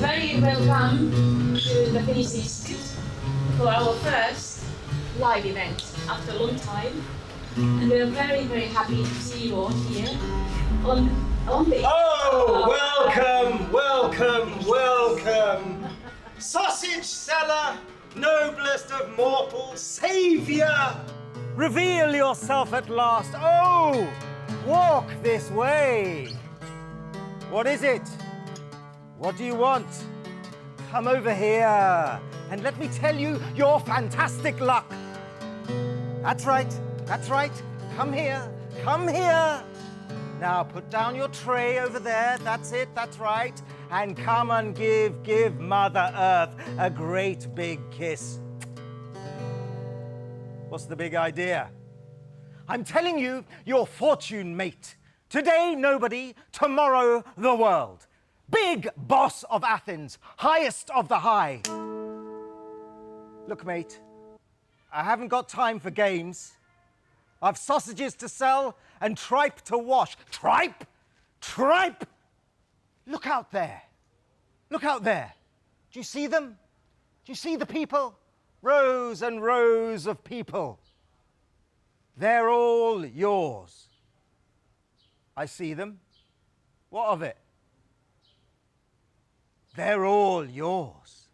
very welcome to the Finnish Institute for our first live event after a long time. And we're very, very happy to see you all here on the... Oh, welcome! Sausage seller, noblest of mortals, saviour! Reveal yourself at last. Oh, walk this way. What is it? What do you want? Come over here and let me tell you your fantastic luck. That's right. Come here. Now put down your tray over there. That's it, that's right. And come and give Mother Earth a great big kiss. What's the big idea? I'm telling you, your fortune mate. Today, nobody, tomorrow, the world. Big boss of Athens, highest of the high. Look, mate, I haven't got time for games. I've sausages to sell and tripe to wash. Tripe? Look out there. Do you see them? Do you see the people? Rows and rows of people. They're all yours. I see them. What of it? They're all yours.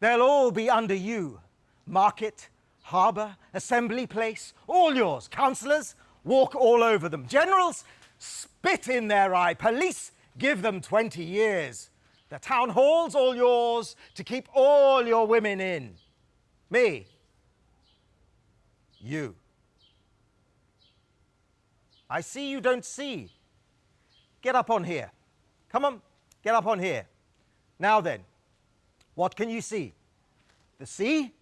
They'll all be under you. Market, harbour, assembly place, all yours. Councillors, walk all over them. Generals, spit in their eye. Police, give them 20 years. The town hall's all yours to keep all your women in. Me. You. I see you don't see. Get up on here. Come on, get up on here. Now then, what can you see? The sea?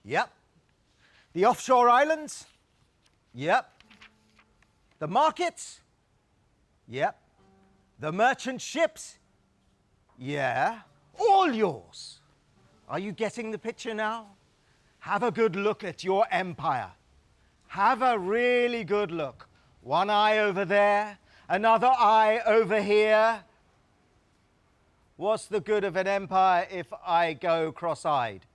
Yep. The offshore islands? Yep. The markets? Yep. The merchant ships? Yeah. All yours. Are you getting the picture now? Have a good look at your empire. Have a really good look. One eye over there, another eye over here. What's the good of an empire if I go cross-eyed?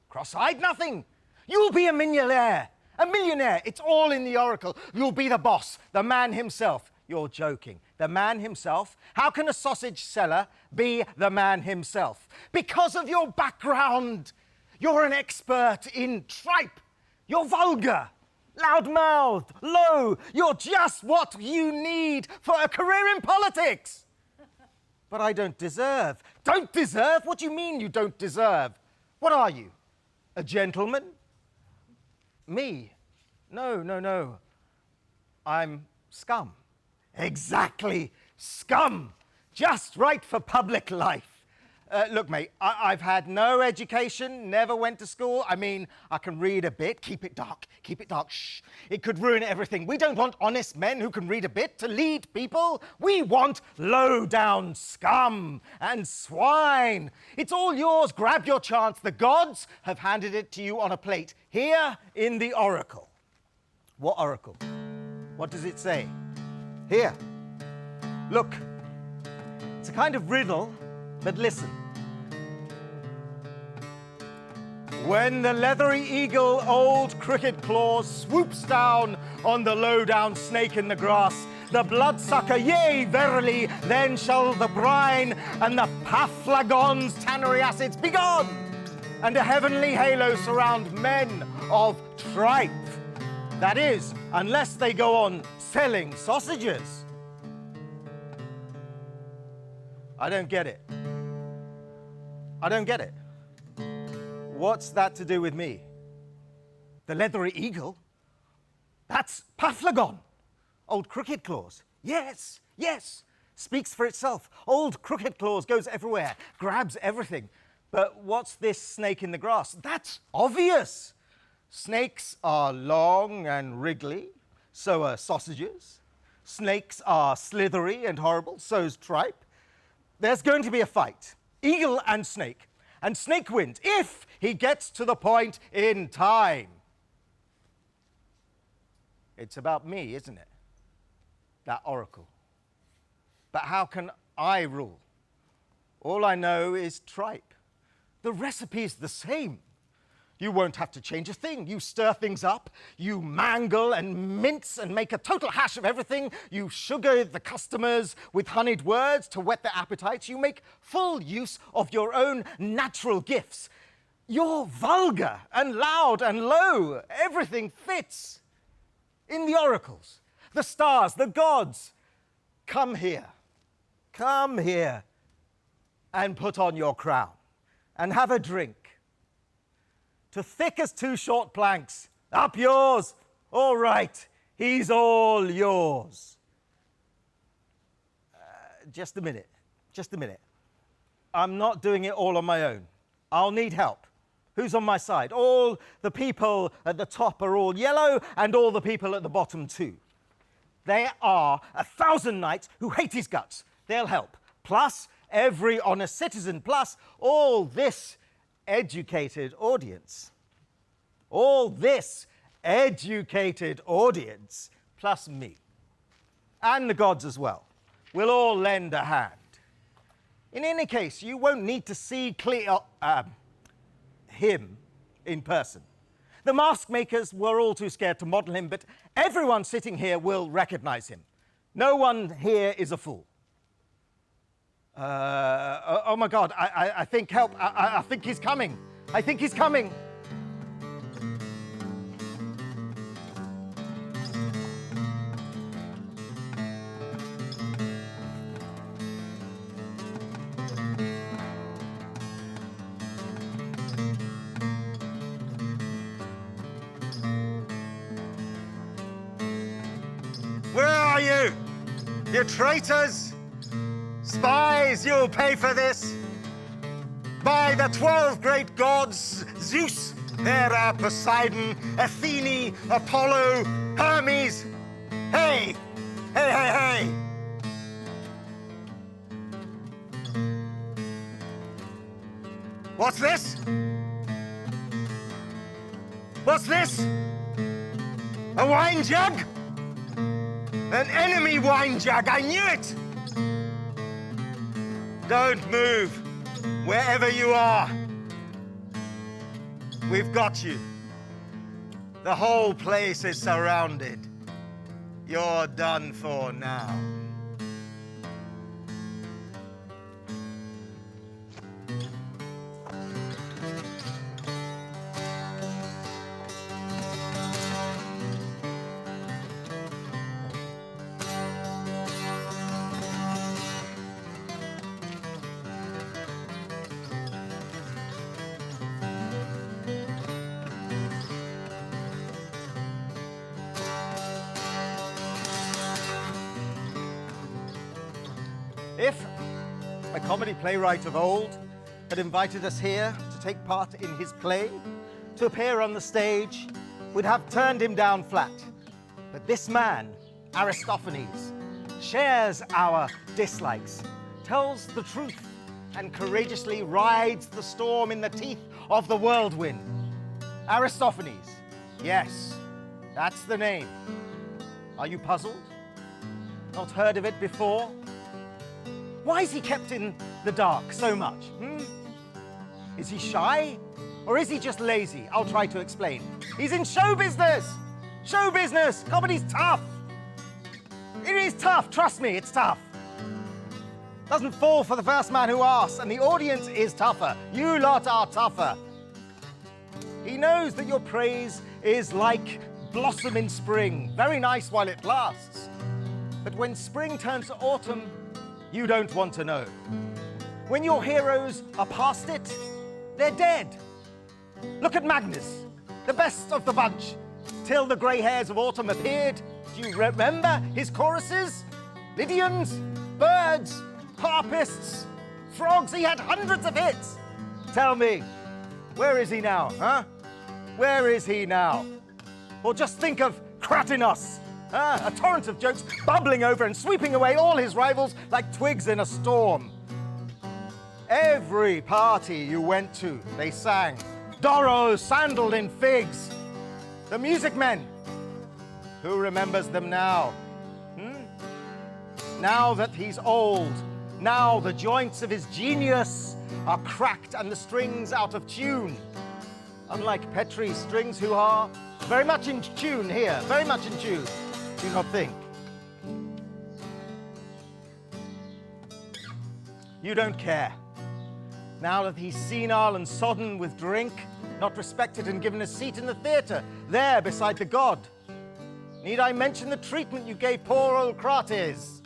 Cross-eyed? Nothing. You'll be a millionaire. A millionaire. It's all in the oracle. You'll be the boss, the man himself. You're joking. The man himself? How can a sausage seller be the man himself? Because of your background. You're an expert in tripe. You're vulgar, loud-mouthed, low. You're just what you need for a career in politics. But I don't deserve. Don't deserve? What do you mean you don't deserve? What are you? A gentleman? Me? No. I'm scum. Exactly. Scum. Just right for public life. Look, mate, I've had no education, never went to school. I mean, I can read a bit. Keep it dark. Shh. It could ruin everything. We don't want honest men who can read a bit to lead people. We want low-down scum and swine. It's all yours. Grab your chance. The gods have handed it to you on a plate here in the oracle. What oracle? What does it say? Here. Look. It's a kind of riddle, but listen. When the leathery eagle, old cricket claws, swoops down on the low-down snake in the grass, the bloodsucker, yea, verily, then shall the brine and the paphlagon's tannery acids be gone, and a heavenly halo surround men of tripe. That is, unless they go on selling sausages. I don't get it. What's that to do with me? The leathery eagle? That's paphlagon. Old cricket claws. Yes. Speaks for itself. Old cricket claws goes everywhere, grabs everything. But what's this snake in the grass? That's obvious. Snakes are long and wriggly, so are sausages. Snakes are slithery and horrible, so's tripe. There's going to be a fight. Eagle and snake wins if he gets to the point in time. It's about me, isn't it? That oracle. But how can I rule? All I know is tripe. The recipe's the same. You won't have to change a thing. You stir things up, you mangle and mince and make a total hash of everything. You sugar the customers with honeyed words to whet their appetites. You make full use of your own natural gifts. You're vulgar and loud and low. Everything fits. In the oracles, the stars, the gods, come here and put on your crown and have a drink. To thick as two short planks, up yours, all right, he's all yours. Just a minute. I'm not doing it all on my own. I'll need help. Who's on my side? All the people at the top are all yellow, and all the people at the bottom too. There are 1,000 knights who hate his guts. They'll help. Plus, every honest citizen, plus all this educated audience. All this educated audience, plus me. And the gods as well. We'll all lend a hand. In any case, you won't need to see him in person. The mask makers were all too scared to model him, but everyone sitting here will recognize him. No one here is a fool. Oh my God, I think help. I think he's coming. I think he's coming. Where are you? You traitors! Spies, you'll pay for this. By the 12 great gods, Zeus, Hera, Poseidon, Athene, Apollo, Hermes. Hey! Hey, hey, hey! What's this? What's this? A wine jug? An enemy wine jug, I knew it! Don't move, wherever you are. We've got you. The whole place is surrounded. You're done for now. If a comedy playwright of old had invited us here to take part in his play, to appear on the stage, we'd have turned him down flat. But this man, Aristophanes, shares our dislikes, tells the truth, and courageously rides the storm in the teeth of the whirlwind. Aristophanes, yes, that's the name. Are you puzzled? Not heard of it before? Why is he kept in the dark so much? Is he shy? Or is he just lazy? I'll try to explain. He's in show business! Show business! Comedy's tough! It is tough, trust me, it's tough. Doesn't fall for the first man who asks, and the audience is tougher. You lot are tougher. He knows that your praise is like blossom in spring, very nice while it lasts. But when spring turns to autumn, you don't want to know. When your heroes are past it, they're dead. Look at Magnus, the best of the bunch, till the grey hairs of autumn appeared. Do you remember his choruses? Lydians, birds, harpists, frogs. He had hundreds of hits. Tell me, where is he now, huh? Where is he now? Or just think of Kratinos, a torrent of jokes bubbling over and sweeping away all his rivals like twigs in a storm. Every party you went to, they sang, Doro sandaled in figs. The music men, who remembers them now? Now that he's old Now the joints of his genius are cracked and the strings out of tune. Unlike Petrie's strings, who are very much in tune here, very much in tune. Do not think. You don't care. Now that he's senile and sodden with drink, not respected and given a seat in the theatre, there beside the god. Need I mention the treatment you gave poor old Crates?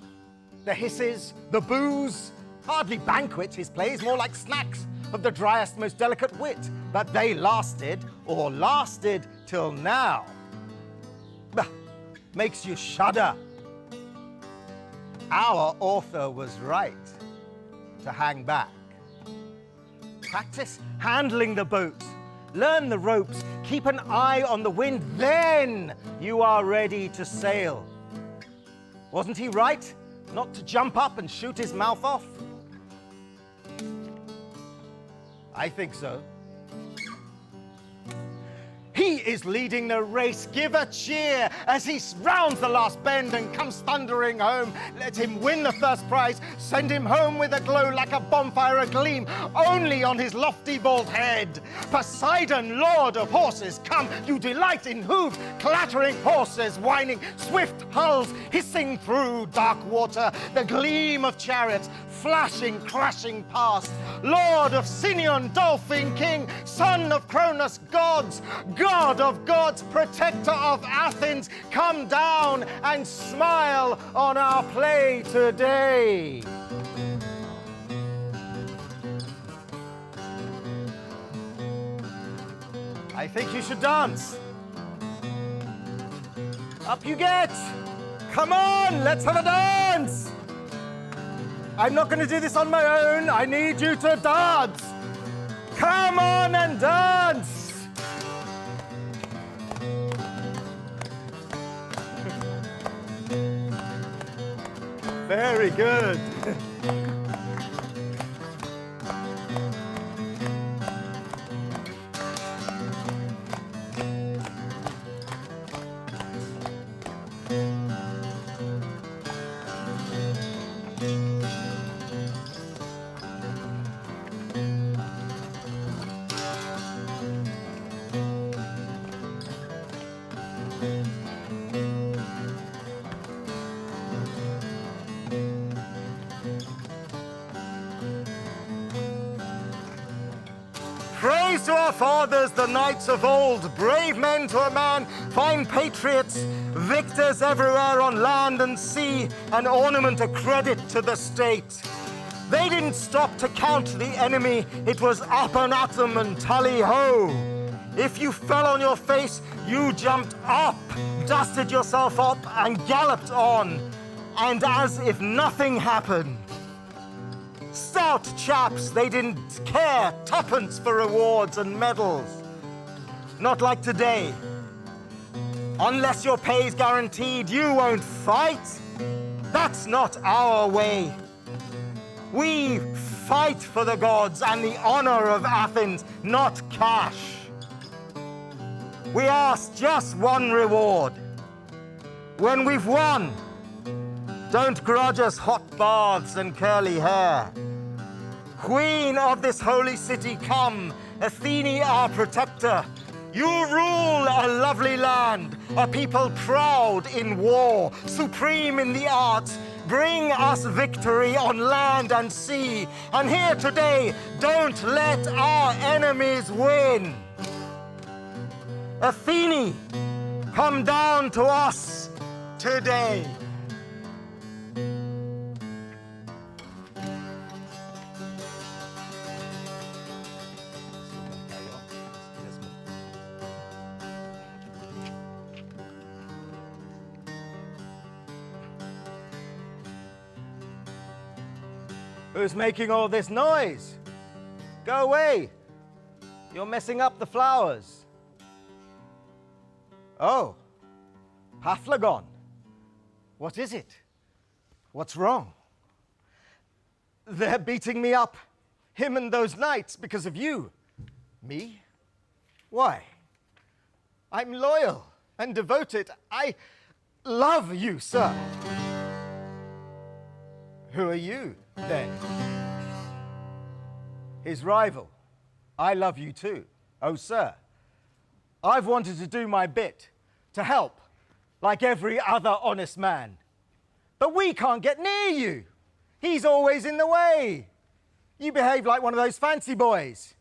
The hisses, the booze, hardly banquets, his plays, more like snacks of the driest, most delicate wit. But they lasted, or lasted till now. Bah, makes you shudder. Our author was right to hang back. Practice handling the boat. Learn the ropes, keep an eye on the wind, then you are ready to sail. Wasn't he right not to jump up and shoot his mouth off? I think so. He is leading the race. Give a cheer as he rounds the last bend and comes thundering home. Let him win the first prize. Send him home with a glow like a bonfire agleam only on his lofty bald head. Poseidon, lord of horses, come. You delight in hooves, clattering horses, whining, swift hulls hissing through dark water. The gleam of chariots flashing, crashing past. Lord of Sinion, dolphin king, son of Cronus gods, God of gods, protector of Athens, come down and smile on our play today. I think you should dance. Up you get. Come on, let's have a dance. I'm not going to do this on my own. I need you to dance. Come on and dance. Very good. Praise to our fathers, the knights of old, brave men to a man, fine patriots, victors everywhere on land and sea, an ornament, a credit to the state. They didn't stop to count the enemy, it was up and at them and tally-ho. If you fell on your face, you jumped up, dusted yourself up and galloped on, and as if nothing happened. Stout chaps, they didn't care tuppence for rewards and medals. Not like today. Unless your pay's guaranteed, you won't fight. That's not our way. We fight for the gods and the honor of Athens, not cash. We ask just one reward. When we've won, don't grudge us hot baths and curly hair. Queen of this holy city, come, Athene our protector. You rule a lovely land, a people proud in war, supreme in the arts. Bring us victory on land and sea. And here today, don't let our enemies win. Athene, come down to us today. Who's making all this noise? Go away. You're messing up the flowers. Oh, Paphlagon. What is it? What's wrong? They're beating me up, him and those knights, because of you. Me? Why? I'm loyal and devoted. I love you, sir. Who are you, then? His rival. I love you too. Oh, sir, I've wanted to do my bit, to help, like every other honest man. But we can't get near you. He's always in the way. You behave like one of those fancy boys.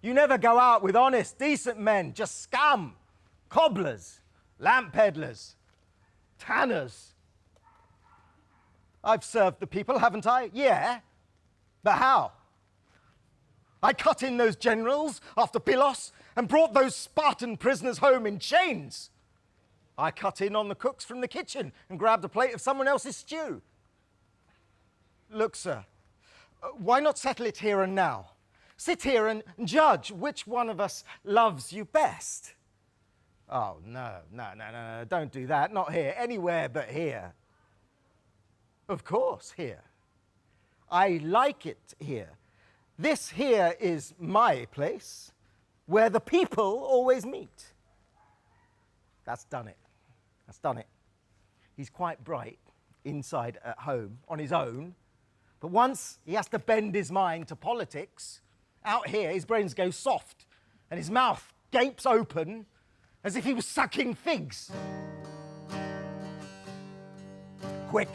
You never go out with honest, decent men, just scum, cobblers, lamp peddlers, tanners. I've served the people, haven't I? Yeah. But how? I cut in those generals after Pylos and brought those Spartan prisoners home in chains. I cut in on the cooks from the kitchen and grabbed a plate of someone else's stew. Look, sir, why not settle it here and now? Sit here and judge which one of us loves you best. Oh, no, don't do that. Not here, anywhere but here. Of course, here. I like it here. This here is my place, where the people always meet. That's done it. That's done it. He's quite bright inside at home on his own, but once he has to bend his mind to politics, out here his brains go soft and his mouth gapes open as if he was sucking figs. Quick.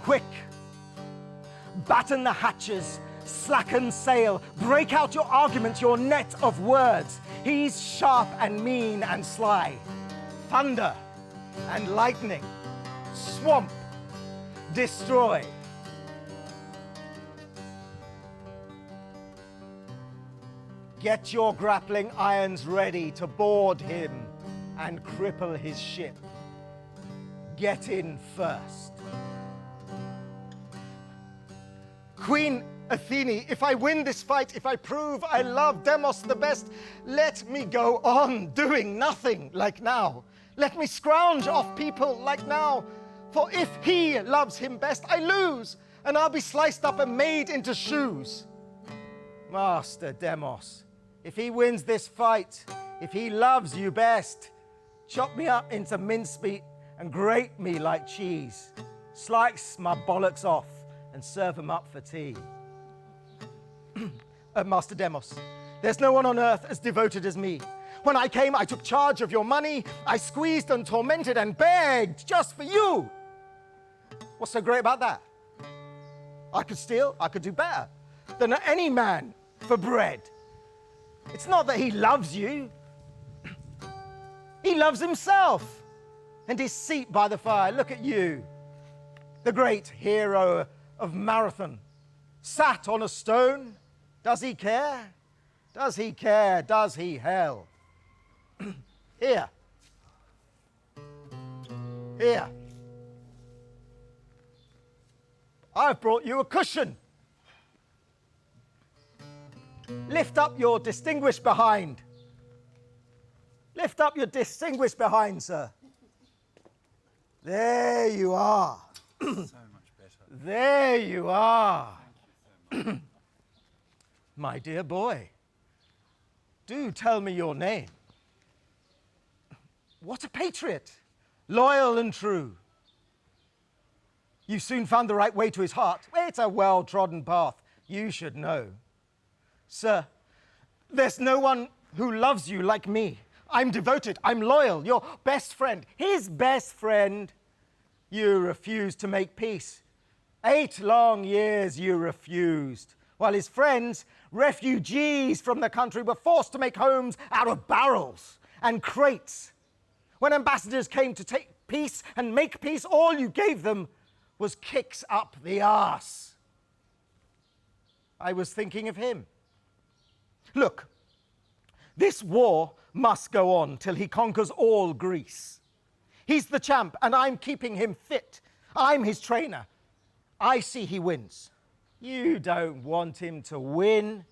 Quick. Batten the hatches, slacken sail, break out your arguments, your net of words. He's sharp and mean and sly. Thunder and lightning, swamp, destroy. Get your grappling irons ready to board him and cripple his ship. Get in first. Queen Athene, if I win this fight, if I prove I love Demos the best, let me go on doing nothing like now. Let me scrounge off people like now. For if he loves him best, I lose, and I'll be sliced up and made into shoes. Master Demos, if he wins this fight, if he loves you best, chop me up into mincemeat and grate me like cheese. Slice my bollocks off and serve them up for tea. Master Demos, there's no one on earth as devoted as me. When I came, I took charge of your money. I squeezed and tormented and begged just for you. What's so great about that? I could steal, I could do better than any man for bread. It's not that he loves you. He loves himself and his seat by the fire. Look at you, the great hero of Marathon, sat on a stone. Does he care? Does he care? Does he hell? Here. Here. I've brought you a cushion. Lift up your distinguished behind. Lift up your distinguished behind, sir. There you are. So much better. There you are. Thank you so much. My dear boy, do tell me your name. What a patriot, loyal and true. You soon found the right way to his heart. It's a well-trodden path, you should know. Sir, there's no one who loves you like me. I'm devoted, I'm loyal, your best friend, his best friend. You refused to make peace. 8 long years you refused, while his friends, refugees from the country, were forced to make homes out of barrels and crates. When ambassadors came to take peace and make peace, all you gave them was kicks up the arse. I was thinking of him. Look, this war must go on till he conquers all Greece. He's the champ, and I'm keeping him fit. I'm his trainer. I see he wins. You don't want him to win.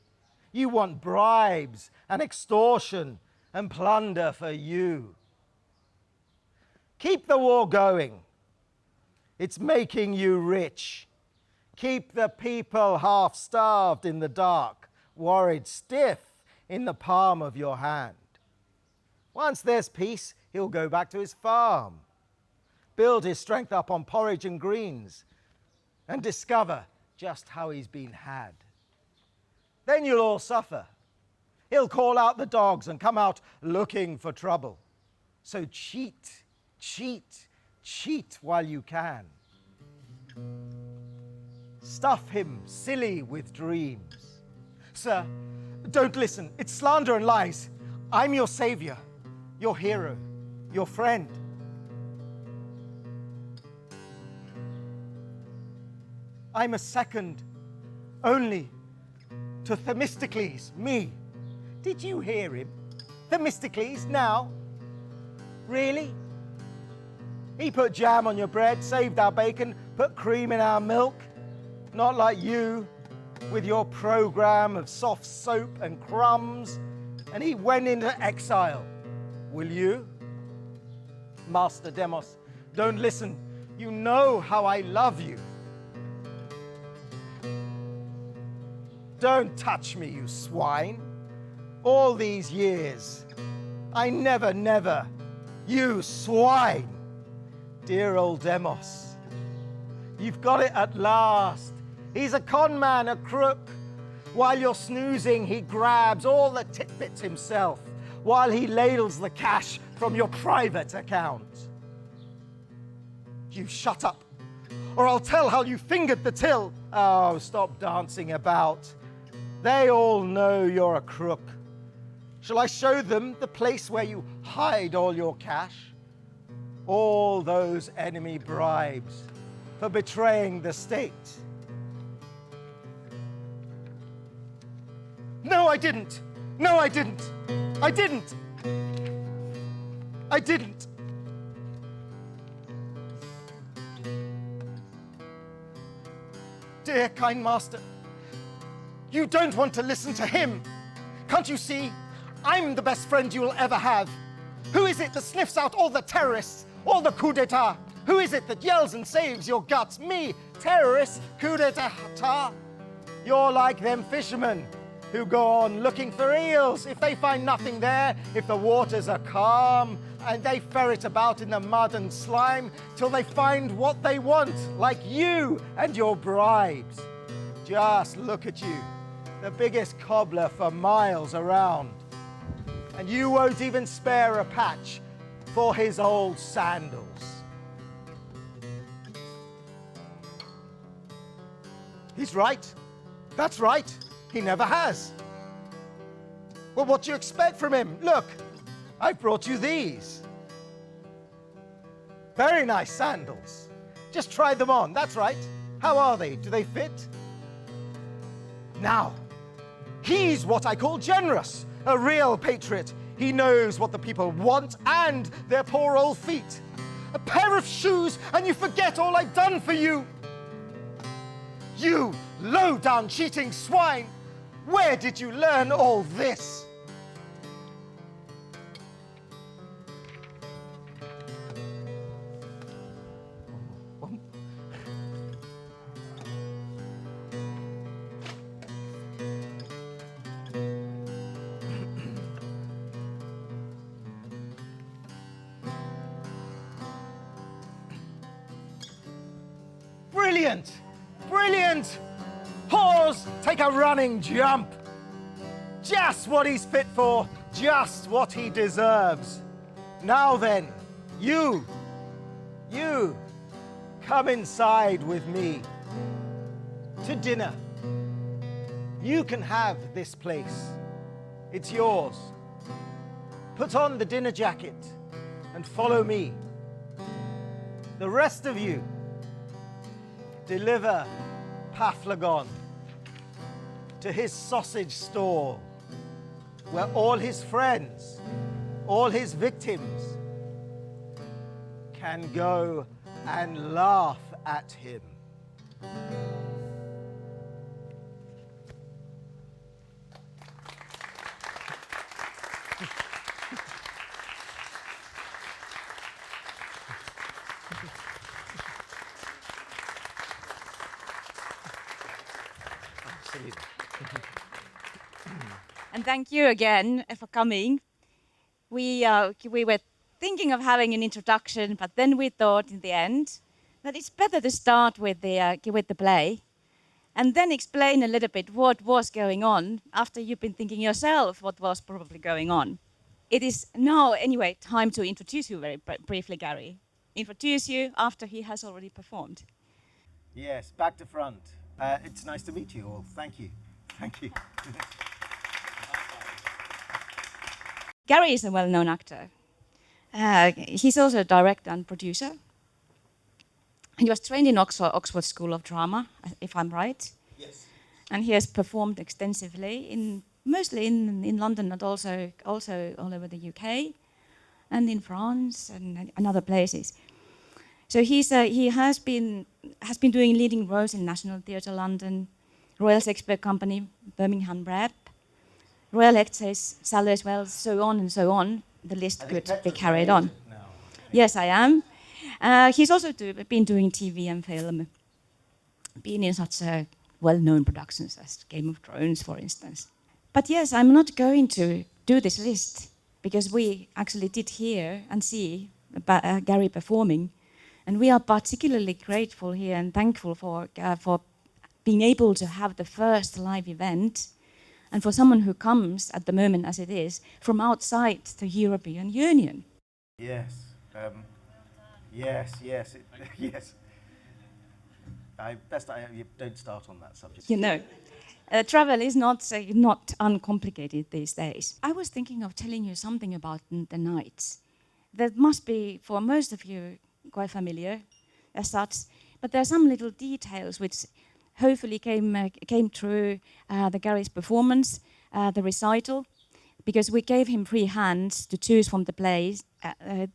You want bribes and extortion and plunder for you. Keep the war going. It's making you rich. Keep the people half-starved in the dark, worried stiff in the palm of your hand. Once there's peace, he'll go back to his farm, build his strength up on porridge and greens, and discover just how he's been had. Then you'll all suffer. He'll call out the dogs and come out looking for trouble. So cheat, cheat, cheat while you can. Stuff him silly with dreams. Sir, don't listen. It's slander and lies. I'm your savior, your hero, your friend. I'm a second only to Themistocles, me. Did you hear him? Themistocles, now? Really? He put jam on your bread, saved our bacon, put cream in our milk. Not like you, with your program of soft soap and crumbs. And he went into exile. Will you? Master Demos, don't listen. You know how I love you. Don't touch me, you swine. All these years, I never, you swine. Dear old Demos, you've got it at last. He's a con man, a crook. While you're snoozing, he grabs all the titbits himself, while he ladles the cash from your private account. You shut up, or I'll tell how you fingered the till. Oh, stop dancing about. They all know you're a crook. Shall I show them the place where you hide all your cash? All those enemy bribes for betraying the state. No, I didn't. No, I didn't. I didn't. I didn't. Dear kind master, you don't want to listen to him. Can't you see? I'm the best friend you'll ever have. Who is it that sniffs out all the terrorists, all the coup d'etat? Who is it that yells and saves your guts? Me, terrorist, coup d'etat. You're like them fishermen who go on looking for eels. If they find nothing there, if the waters are calm, and they ferret about in the mud and slime till they find what they want, like you and your bribes. Just look at you, the biggest cobbler for miles around. And you won't even spare a patch for his old sandals. He's right. That's right. He never has. Well, what do you expect from him? Look, I've brought you these. Very nice sandals. Just try them on. That's right. How are they? Do they fit? Now, he's what I call generous, a real patriot. He knows what the people want and their poor old feet. A pair of shoes and you forget all I've done for you. You low-down cheating swine. Where did you learn all this? Brilliant! Brilliant! Pause, take a running jump. Just what he's fit for, just what he deserves. Now then, you, come inside with me to dinner. You can have this place. It's yours. Put on the dinner jacket and follow me. The rest of you, deliver Paphlagon to his sausage stall, where all his friends, all his victims can go and laugh at him. And thank you again for coming. We were thinking of having an introduction, but then we thought in the end But it's better to start with the play, and then explain a little bit what was going on after you've been thinking yourself what was probably going on. It is now, anyway, time to introduce you very briefly, Gary. Introduce you after he has already performed. Yes, back to front. It's nice to meet you all. Thank you. Thank you. Gary is a well-known actor. He's also a director and producer. He was trained in Oxford School of Drama, if I'm right. Yes. And he has performed extensively, mostly in London, but also all over the UK, and in France and other places. So he has been doing leading roles in National Theatre London, Royal Shakespeare Company, Birmingham Rep, Royal Exchange, Sellers Wells, so on and so on. The list could be carried on. Now. Yes, I am. He's also been doing TV and film, been in such well-known productions as Game of Thrones, for instance. But yes, I'm not going to do this list because we actually did hear and see Gary performing, and we are particularly grateful here and thankful for being able to have the first live event, and for someone who comes at the moment as it is from outside the European Union. Yes. Yes. Yes. You don't start on that subject. You know, travel is not uncomplicated these days. I was thinking of telling you something about the nights. That must be, for most of you, quite familiar as such, but there are some little details which hopefully came through the Gary's performance, the recital, because we gave him free hands to choose from the plays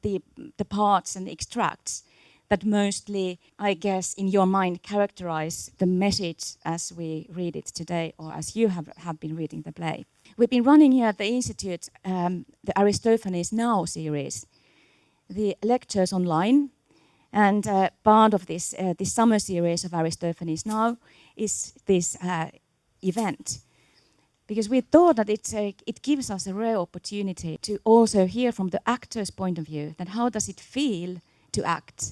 the parts and extracts that mostly, I guess, in your mind characterize the message as we read it today, or as you have been reading the play. We've been running here at the Institute the Aristophanes Now series, the lectures online, and part of this summer series of Aristophanes Now is this event. Because we thought that it gives us a rare opportunity to also hear from the actor's point of view, that how does it feel to act?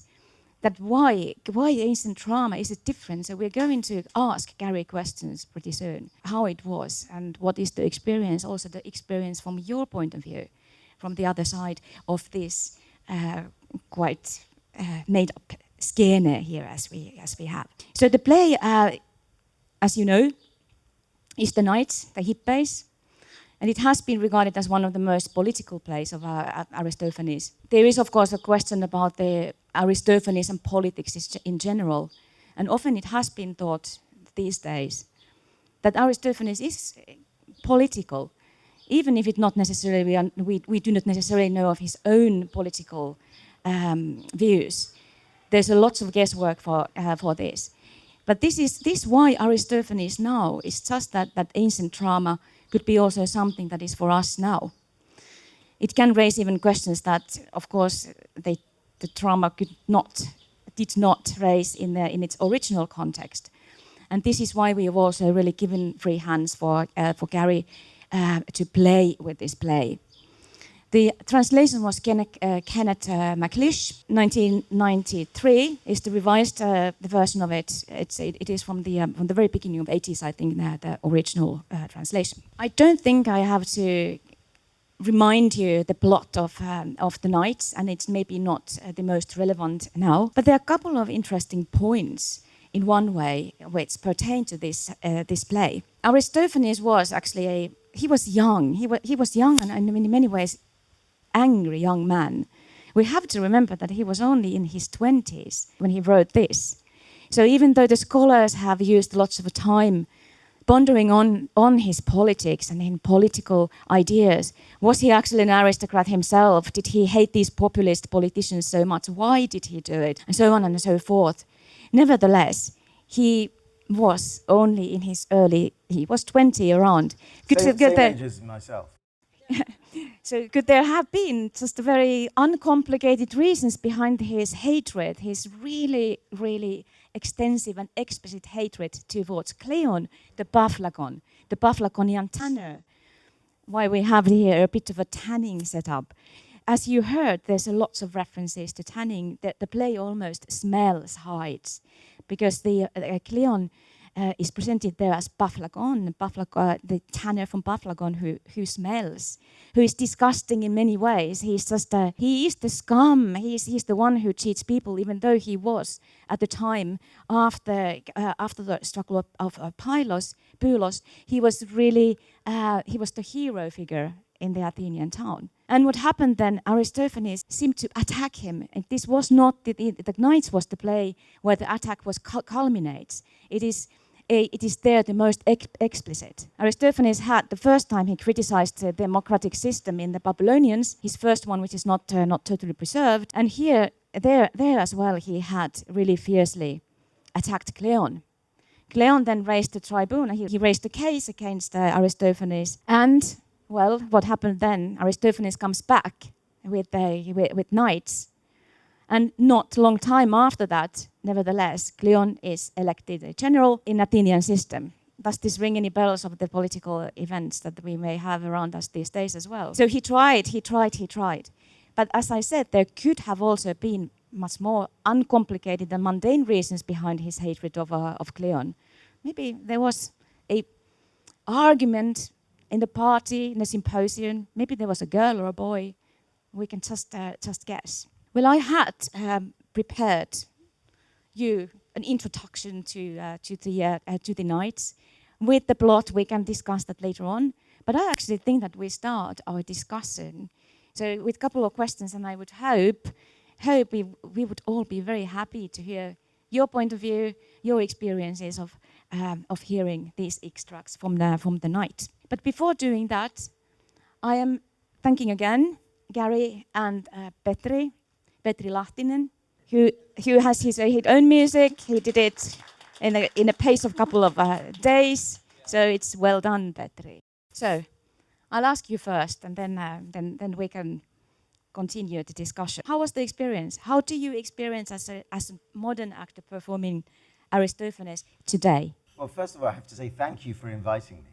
That why ancient drama, is it different? So we're going to ask Gary questions pretty soon, how it was and what is the experience, also the experience from your point of view, from the other side of this quite made up QnA here as we have. So the play, as you know, is The Knights, the Hippies, and it has been regarded as one of the most political plays of Aristophanes. There is, of course, a question about the Aristophanes and politics in general, and often it has been thought these days that Aristophanes is political, even if it not necessarily we do not necessarily know of his own political views. There's a lot of guesswork for this. But this why Aristophanes Now is just that ancient drama could be also something that is for us now. It can raise even questions that, of course, the drama did not raise in its original context. And this is why we have also really given free hands for Gary to play with this play. The translation was Kenneth MacLeish, 1993 is the revised the version of it. It is from the very beginning of 80s, I think, the original translation. I don't think I have to remind you the plot of The Knights, and it's maybe not the most relevant now. But there are a couple of interesting points in one way which pertain to this play. Aristophanes was actually he was young. He was young and in many ways angry young man. We have to remember that he was only in his 20s when he wrote this. So even though the scholars have used lots of time pondering on his politics and in political ideas, was he actually an aristocrat himself? Did he hate these populist politicians so much? Why did he do it? And so on and so forth. Nevertheless, he was only in his he was 20 around. Same age as myself. So could there have been just very uncomplicated reasons behind his hatred, his really, really extensive and explicit hatred towards Cleon, the Bufflagonian tanner? Why we have here a bit of a tanning setup. as you heard, there's a lots of references to tanning. The play almost smells hides, because the Cleon is presented there as Paphlagon, the tanner from Paphlagon who smells, who is disgusting in many ways. He's just he is the scum. He's the one who cheats people, even though he was at the time after the struggle of Pylos, he was really he was the hero figure in the Athenian town. And what happened then, Aristophanes seemed to attack him. And this was not, the Knights was the play where the attack was culminates. It is there the most explicit. Aristophanes had, the first time he criticized the democratic system in the Babylonians, his first one, which is not totally preserved. And there as well, he had really fiercely attacked Cleon. Cleon then raised the tribune, he raised the case against Aristophanes, and well, what happened then? Aristophanes comes back with knights, and not a long time after that, nevertheless, Cleon is elected a general in Athenian system. Does this ring any bells of the political events that we may have around us these days as well? So he tried. But as I said, there could have also been much more uncomplicated and mundane reasons behind his hatred of Cleon. Maybe there was a argument in the party, in the symposium. Maybe there was a girl or a boy. We can just guess. Well, I had prepared you an introduction to the Knights. With the plot, we can discuss that later on. But I actually think that we start our discussion so with a couple of questions, and I would hope we would all be very happy to hear your point of view, your experiences of hearing these extracts from the Knights. But before doing that, I am thanking again Gary and Petri Lahtinen, who has his own music. He did it in a pace of a couple of days, so it's well done, Petri. So I'll ask you first, and then we can continue the discussion. How was the experience? How do you experience as a modern actor performing Aristophanes today? Well, first of all, I have to say thank you for inviting me,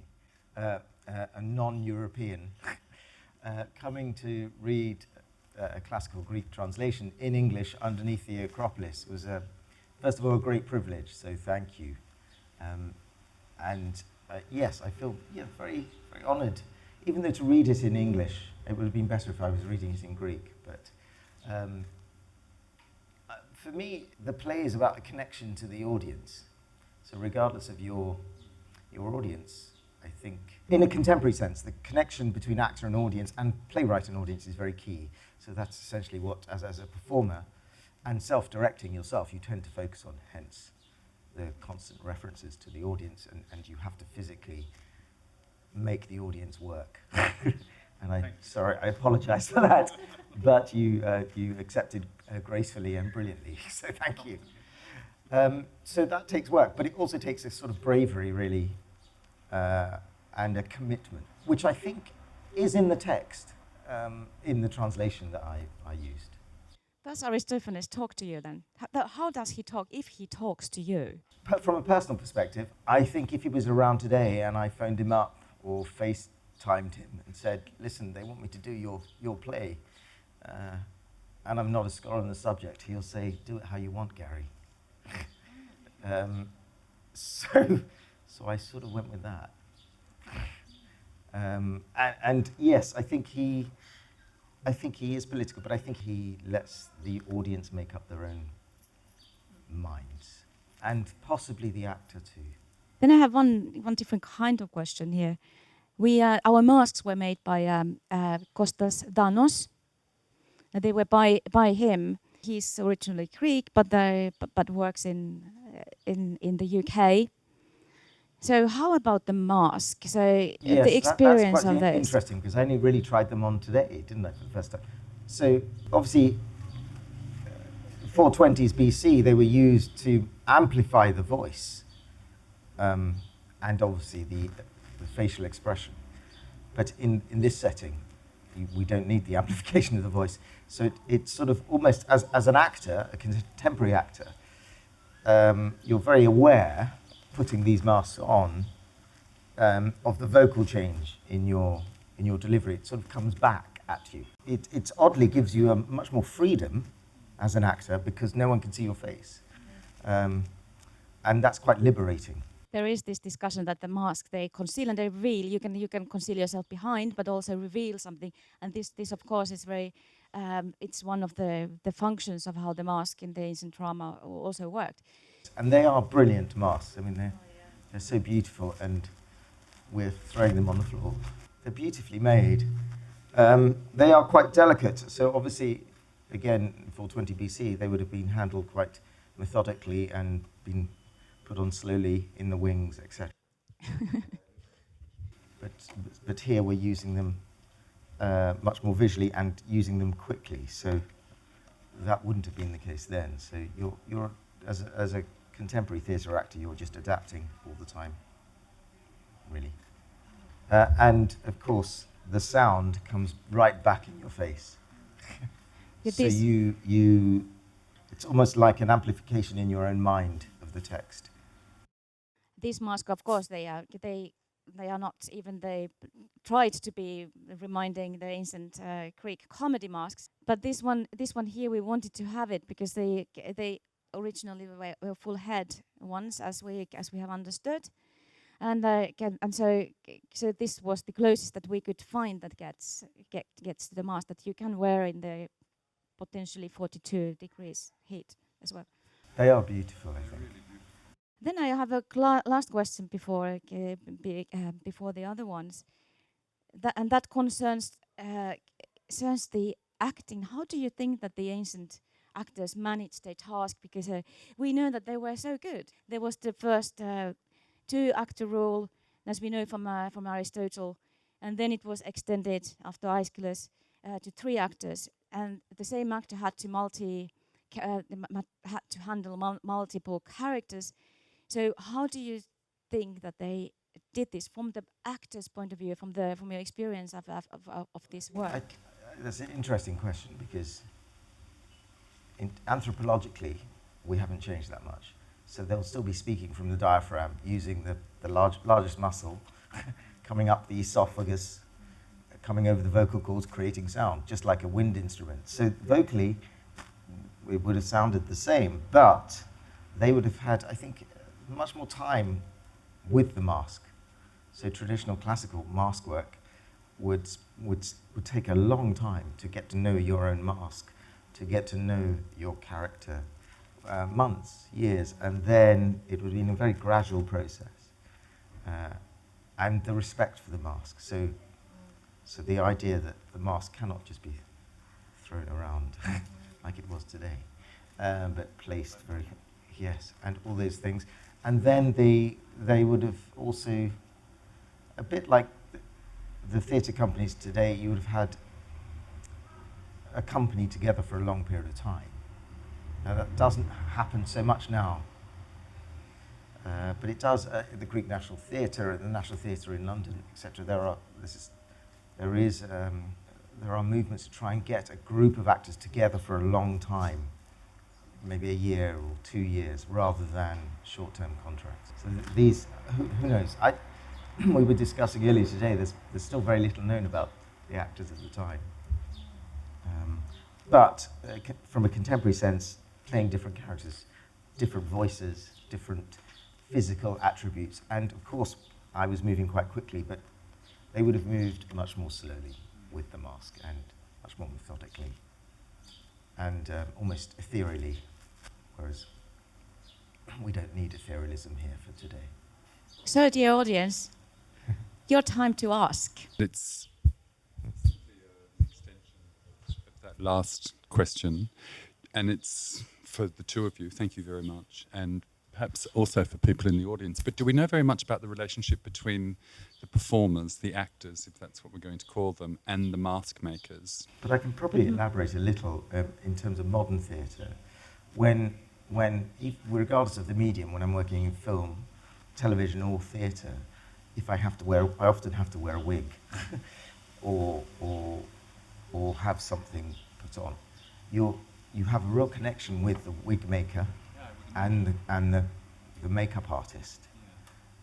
a non-European, coming to read a classical Greek translation in English underneath the Acropolis was, first of all, a great privilege, so thank you. Yes, I feel very, very honoured. Even though to read it in English, it would have been better if I was reading it in Greek. But for me, the play is about a connection to the audience. So regardless of your audience, I think, in a contemporary sense, the connection between actor and audience and playwright and audience is very key. So that's essentially what, as a performer and self-directing yourself, you tend to focus on, hence the constant references to the audience, and you have to physically make the audience work. And I apologize for that, but you accepted gracefully and brilliantly, so thank you. So that takes work, but it also takes a sort of bravery, really, and a commitment, which I think is in the text, in the translation that I used. Does Aristophanes talk to you then? How does he talk, if he talks to you? From a personal perspective, I think if he was around today and I phoned him up or FaceTimed him and said, listen, they want me to do your play, and I'm not a scholar on the subject, he'll say, do it how you want, Gary. So I sort of went with that. And yes, I think he is political, but I think he lets the audience make up their own minds, and possibly the actor too. Then I have one different kind of question here. Our masks were made by Kostas Danos. They were by him. He's originally Greek, but works in the UK. So how about the mask? So yes, the experience that's of quite this. interesting, because I only really tried them on today, didn't I, for the first time? So obviously, 420s BC, they were used to amplify the voice, and obviously the facial expression. But in this setting, we don't need the amplification of the voice. So it's sort of almost, as an actor, a contemporary actor, you're very aware, putting these masks on, of the vocal change in your delivery. It sort of comes back at you. It oddly gives you a much more freedom as an actor because no one can see your face. And that's quite liberating. There is this discussion that the mask, they conceal and they reveal. You can conceal yourself behind, but also reveal something. And this of course is very, it's one of the functions of how the mask in the ancient drama also worked. And they are brilliant masks. I mean, they're so beautiful, and we're throwing them on the floor. They're beautifully made. They are quite delicate, so obviously, again, 420 BC, they would have been handled quite methodically and been put on slowly in the wings, etc. but here we're using them much more visually and using them quickly, so that wouldn't have been the case then. So you're as a contemporary theatre actor, you're just adapting all the time, really. And of course, the sound comes right back in your face. So it's almost like an amplification in your own mind of the text. This mask, of course, they are not even, they tried to be reminding the ancient Greek comedy masks, but this one here we wanted to have it because they originally were full head ones, as we have understood, and so this was the closest that we could find that gets to the mask that you can wear in the potentially 42 degrees heat as well. They are beautiful, I think. Then I have a last question before the other ones, and that concerns the acting. How do you think that the ancient actors managed their task? Because we know that they were so good. There was the first 2-actor rule, as we know from Aristotle, and then it was extended after Aeschylus to 3 actors, and the same actor had to handle multiple characters. So how do you think that they did this from the actor's point of view, from your experience of this work? That's an interesting question because anthropologically we haven't changed that much. So they'll still be speaking from the diaphragm, using the largest muscle, coming up the esophagus, coming over the vocal cords, creating sound, just like a wind instrument. So vocally, it would have sounded the same, but they would have had, I think, much more time with the mask. So traditional classical mask work would take a long time to get to know your own mask, to get to know your character, months, years, and then it would be in a very gradual process. And the respect for the mask. So the idea that the mask cannot just be thrown around like it was today, but placed very, yes, and all those things. And then they would have also, a bit like the theatre companies today, you would have had a company together for a long period of time. Now that doesn't happen so much now, but it does at the Greek National Theatre, at the National Theatre in London, etc. There are movements to try and get a group of actors together for a long time, maybe a year or 2 years, rather than short-term contracts. So these, who knows? We were discussing earlier today, there's still very little known about the actors at the time. But from a contemporary sense, playing different characters, different voices, different physical attributes, and of course, I was moving quite quickly, but they would have moved much more slowly with the mask and much more methodically and almost ethereally, whereas we don't need etherealism here for today. So, dear audience, your time to ask. It's an extension of that last question, and it's for the two of you. Thank you very much, and perhaps also for people in the audience. But do we know very much about the relationship between the performers, the actors, if that's what we're going to call them, and the mask makers? But I can probably elaborate a little in terms of modern theatre. Regardless of the medium, when I'm working in film, television, or theatre, I often have to wear a wig, or have something put on. You have a real connection with the wig maker, and the makeup artist,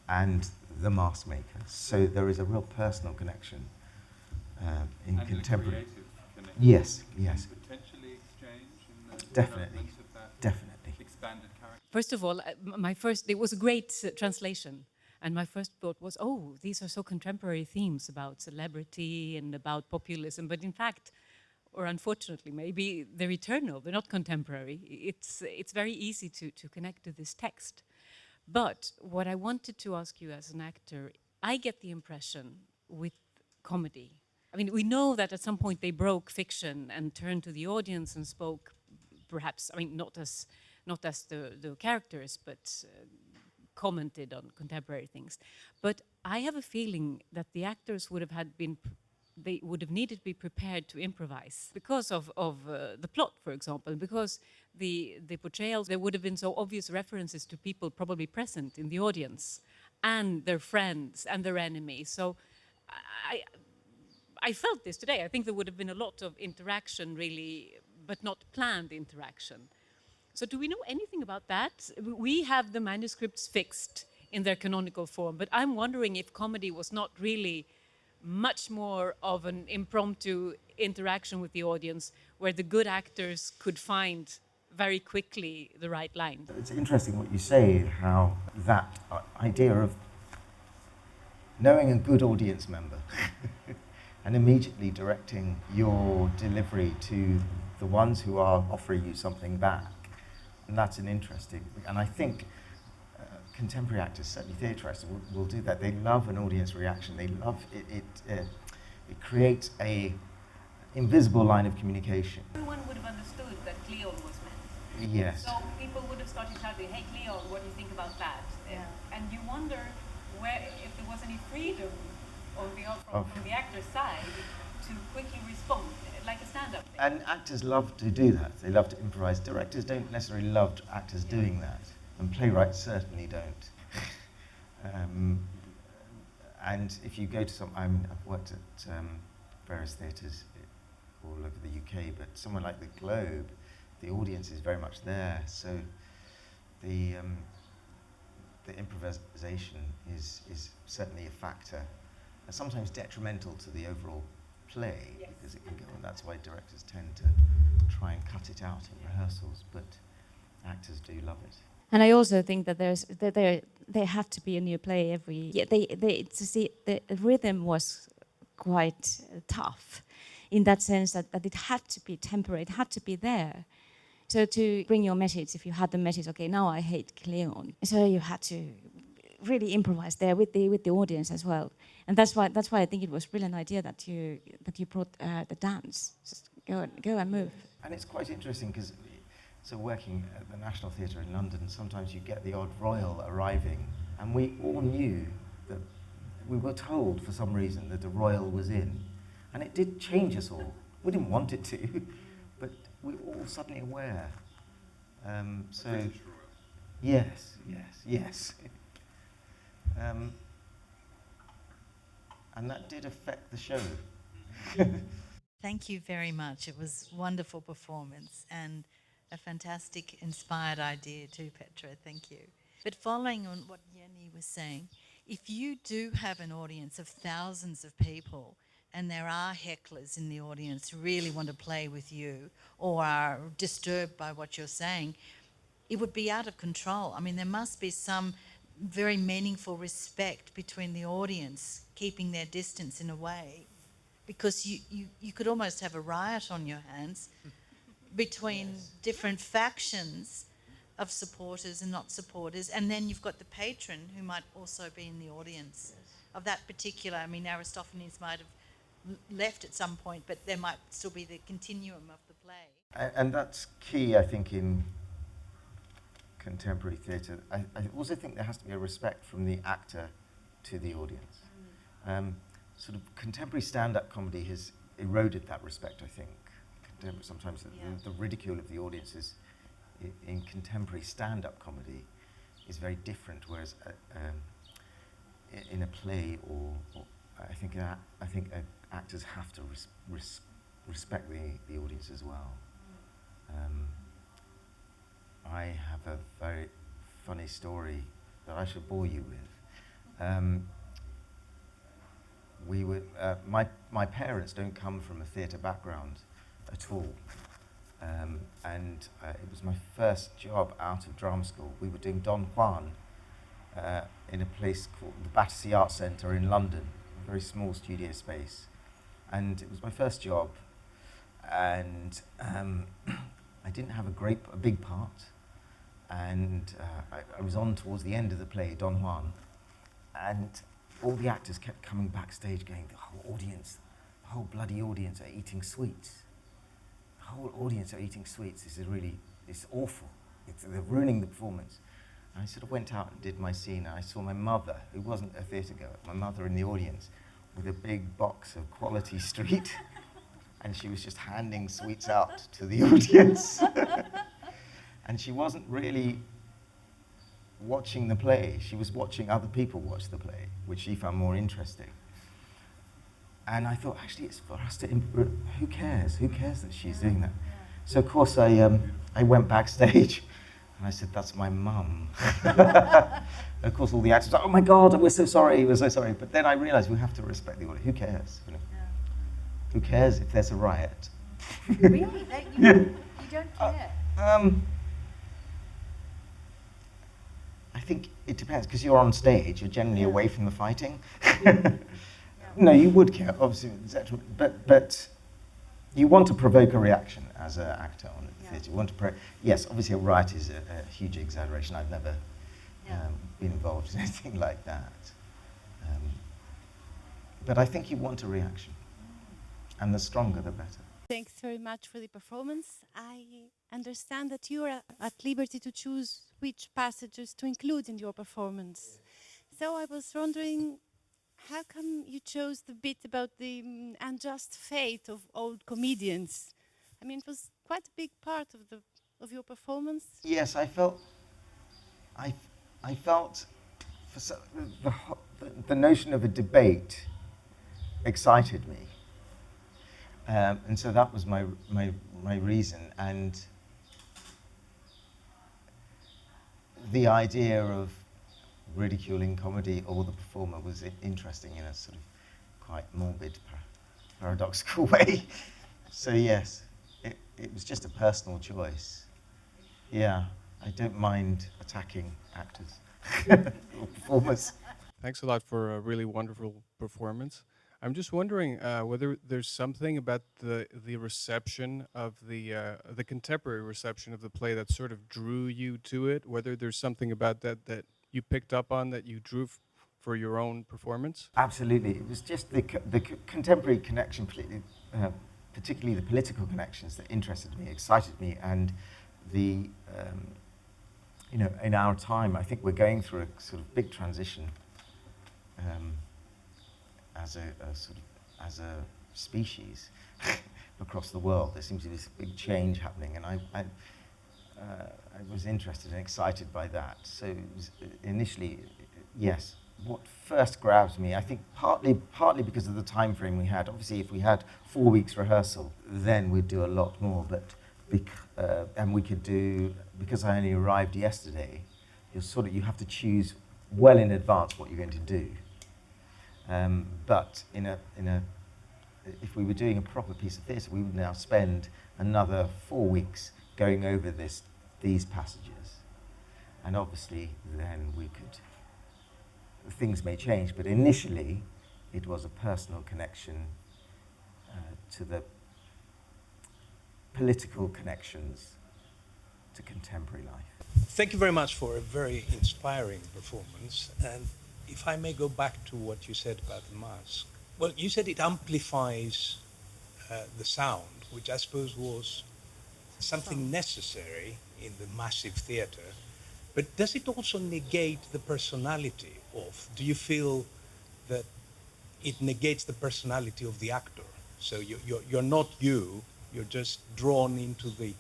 and the mask maker. So there is a real personal connection. in And contemporary. a creative connection. Yes, yes, Potentially exchange in the definitely, development of that definitely. expanded character. First of all, it was a great translation. And my first thought was, oh, these are so contemporary themes about celebrity and about populism. But in fact, or unfortunately, maybe they're eternal, they're not contemporary. It's very easy to connect to this text. But what I wanted to ask you as an actor, I get the impression with comedy. I mean, we know that at some point they broke fiction and turned to the audience and spoke, perhaps, I mean, not as the characters, but commented on contemporary things. But I have a feeling that the actors would have they would have needed to be prepared to improvise because of the plot, for example, because the portrayals, there would have been so obvious references to people probably present in the audience and their friends and their enemies. So I felt this today. I think there would have been a lot of interaction, really, but not planned interaction. So do we know anything about that? We have the manuscripts fixed in their canonical form, but I'm wondering if comedy was not really much more of an impromptu interaction with the audience where the good actors could find very quickly the right line. It's interesting what you say, how that idea of knowing a good audience member and immediately directing your delivery to the ones who are offering you something back. And that's an interesting, and I think contemporary actors, certainly theatre actors, will do that. They love an audience reaction. They love it. It creates a invisible line of communication. Everyone would have understood that Cleon was meant. Yes. So people would have started shouting, "Hey Cleon, what do you think about that?" Yeah. And you wonder if there was any freedom from the actor's side to quickly respond, like a stand-up thing. And actors love to do that. They love to improvise. Directors don't necessarily love actors doing that, and playwrights certainly don't. And if you go to I've worked at various theatres all over the UK, but somewhere like the Globe, the audience is very much there. So the improvisation is certainly a factor, and sometimes detrimental to the overall play, Yes. because it can go, and that's why directors tend to try and cut it out in rehearsals, but actors do love it. And I also think that there had to be a new play every year. The rhythm was quite tough in that sense that it had to be temporary, it had to be there. So to bring your message, if you had the message, okay, now I hate Cleon, so you had to really improvise there with the audience as well. And that's why I think it was really an idea that you brought the dance. Just go and move. And it's quite interesting because, so working at the National Theatre in London, sometimes you get the odd royal arriving, and we all knew that we were told for some reason that the royal was in, and it did change us all. We didn't want it to, but we were all suddenly aware. Yes. And that did affect the show. Thank you very much. It was a wonderful performance and a fantastic inspired idea too, Petra. Thank you. But following on what Jenny was saying, if you do have an audience of thousands of people and there are hecklers in the audience who really want to play with you or are disturbed by what you're saying, it would be out of control. I mean, there must be some very meaningful respect between the audience, keeping their distance in a way, because you could almost have a riot on your hands between different factions of supporters and not supporters, and then you've got the patron who might also be in the audience of that particular, I mean, Aristophanes might have left at some point, but there might still be the continuum of the play. And that's key, I think, in contemporary theatre. I also think there has to be a respect from the actor to the audience. Sort of contemporary stand-up comedy has eroded that respect, I think. Sometimes the ridicule of the audience in contemporary stand-up comedy is very different, whereas in a play or I think actors have to respect the audience as well. I have a very funny story that I should bore you with. my parents don't come from a theatre background at all. It was my first job out of drama school. We were doing Don Juan in a place called the Battersea Arts Centre in London, a very small studio space. And it was my first job, and I didn't have a big part. And I was on towards the end of the play, Don Juan, and all the actors kept coming backstage going, the whole bloody audience are eating sweets. The whole audience are eating sweets. It's awful. They're ruining the performance. And I sort of went out and did my scene, and I saw my mother, who wasn't a theatre goer, my mother in the audience, with a big box of Quality Street, and she was just handing sweets out to the audience. And she wasn't really watching the play. She was watching other people watch the play, which she found more interesting. And I thought, actually, it's for us to, who cares? Who cares that she's doing that? So, of course, I went backstage, and I said, that's my mum. And of course, all the actors were like, oh my God, we're so sorry, we're so sorry. But then I realized we have to respect the audience. Who cares? You know? Who cares if there's a riot? Really? You don't care? I think it depends, because you're on stage, you're generally away from the fighting. No, you would care, obviously, but you want to provoke a reaction as an actor on the theatre. You want to yes, obviously a riot is a huge exaggeration. I've never been involved in anything like that. But I think you want a reaction, and the stronger the better. Thanks very much for the performance. I understand that you are at liberty to choose which passages to include in your performance. So I was wondering, how come you chose the bit about the unjust fate of old comedians? I mean, it was quite a big part of your performance. Yes, I felt the notion of a debate excited me. And so that was my reason, and the idea of ridiculing comedy or the performer was interesting in a sort of quite morbid, paradoxical way. So yes, it was just a personal choice. Yeah, I don't mind attacking actors or performers. Thanks a lot for a really wonderful performance. I'm just wondering whether there's something about the reception of the contemporary reception of the play that sort of drew you to it. Whether there's something about that you picked up on that you drew for your own performance. Absolutely, it was just the contemporary connection, particularly the political connections that interested me, excited me, and the in our time, I think we're going through a sort of big transition. As a species across the world, there seems to be this big change happening, and I was interested and excited by that. So it was initially, yes, what first grabs me, I think partly because of the time frame we had. Obviously, if we had 4 weeks rehearsal, then we'd do a lot more. But and we could do, because I only arrived yesterday, you have to choose well in advance what you're going to do. But if we were doing a proper piece of theatre, we would now spend another 4 weeks going over these passages, and obviously then things may change. But initially, it was a personal connection to the political connections to contemporary life. Thank you very much for a very inspiring performance. And if I may go back to what you said about the mask. Well, you said it amplifies the sound, which I suppose was something necessary in the massive theatre. But does it also negate the personality of, do you feel that it negates the personality of the actor? So you're not you're just drawn into the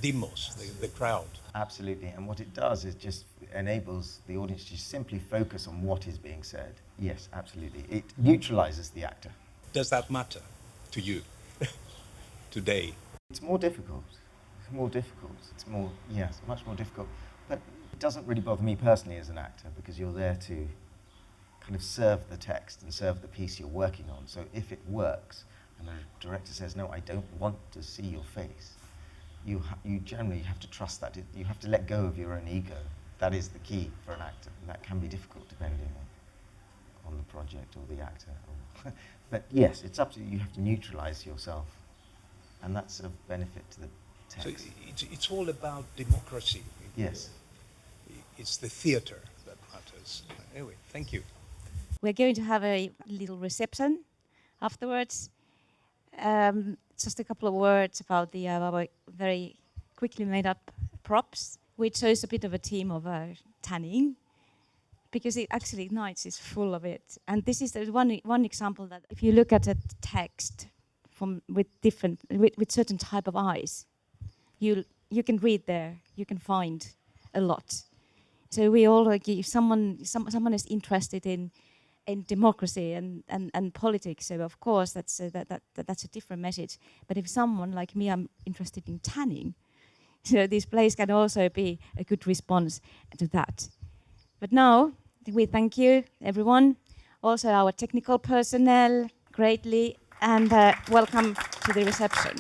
demos, the crowd. Absolutely, and what it does is just enables the audience to simply focus on what is being said. Yes, absolutely. It neutralizes the actor. Does that matter to you today? It's more difficult. It's more difficult. It's more, yes, much more difficult. But it doesn't really bother me personally as an actor, because you're there to kind of serve the text and serve the piece you're working on. So if it works, and the director says, no, I don't want to see your face, you generally have to trust that. You have to let go of your own ego. That is the key for an actor, and that can be difficult depending on the project or the actor. But yes, it's up to you. You have to neutralize yourself, and that's of benefit to the text. So it's all about democracy. Yes. It's the theater that matters. Anyway, thank you. We're going to have a little reception afterwards. Just a couple of words about the our very quickly made up props. We chose a bit of a theme of tanning, because it actually Nights is full of it. And this is the one example that if you look at a text with certain type of eyes, you can read there, you can find a lot. So we all if someone is interested in democracy and politics, so of course that's a different message. But if someone like me, I'm interested in tanning, so this place can also be a good response to that. But now we thank you, everyone, also our technical personnel greatly, and welcome to the reception.